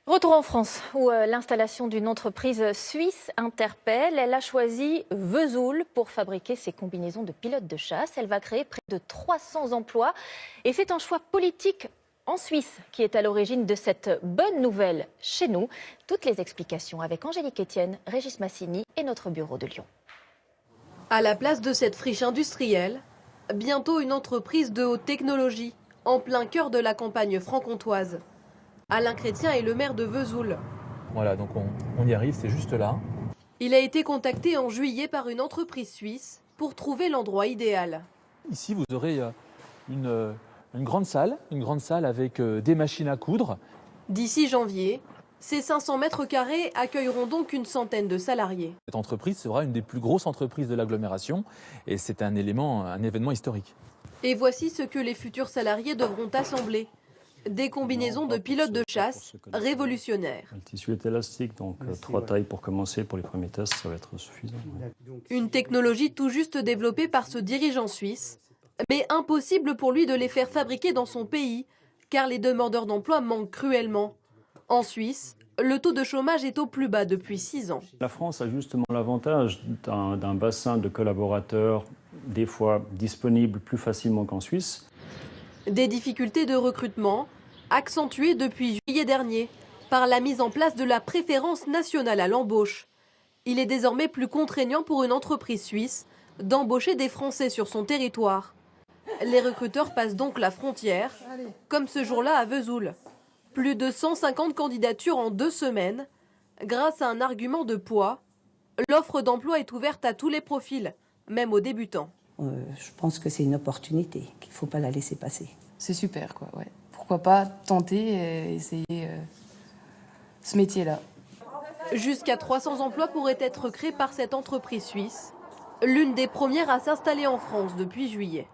Retour en France, où l'installation d'une entreprise suisse interpelle. Elle a choisi Vesoul pour fabriquer ses combinaisons de pilotes de chasse. Elle va créer près de 300 emplois. Et c'est un choix politique en Suisse qui est à l'origine de cette bonne nouvelle chez nous. Toutes les explications avec Angélique Etienne, Régis Massini et notre bureau de Lyon. À la place de cette friche industrielle, bientôt une entreprise de haute technologie, en plein cœur de la campagne franc-comtoise. Alain Chrétien est le maire de Vesoul. Voilà, donc on y arrive, c'est juste là. Il a été contacté en juillet par une entreprise suisse pour trouver l'endroit idéal. Ici, vous aurez une grande salle avec des machines à coudre. D'ici janvier, ces 500 mètres carrés accueilleront donc une centaine de salariés. Cette entreprise sera une des plus grosses entreprises de l'agglomération et c'est un événement historique. Et voici ce que les futurs salariés devront assembler. Des combinaisons de pilotes de chasse révolutionnaires. Le tissu est élastique, donc 3 tailles pour commencer pour les premiers tests, ça va être suffisant. Une technologie tout juste développée par ce dirigeant suisse, mais impossible pour lui de les faire fabriquer dans son pays, car les demandeurs d'emploi manquent cruellement. En Suisse, le taux de chômage est au plus bas depuis 6 ans. La France a justement l'avantage d'un bassin de collaborateurs, des fois disponibles plus facilement qu'en Suisse. Des difficultés de recrutement accentuées depuis juillet dernier par la mise en place de la préférence nationale à l'embauche. Il est désormais plus contraignant pour une entreprise suisse d'embaucher des Français sur son territoire. Les recruteurs passent donc la frontière, comme ce jour-là à Vesoul. Plus de 150 candidatures en 2 semaines. Grâce à un argument de poids, l'offre d'emploi est ouverte à tous les profils, même aux débutants. Je pense que c'est une opportunité, qu'il ne faut pas la laisser passer. C'est super, quoi, ouais. Pourquoi pas tenter et essayer ce métier-là. Jusqu'à 300 emplois pourraient être créés par cette entreprise suisse, l'une des premières à s'installer en France depuis juillet.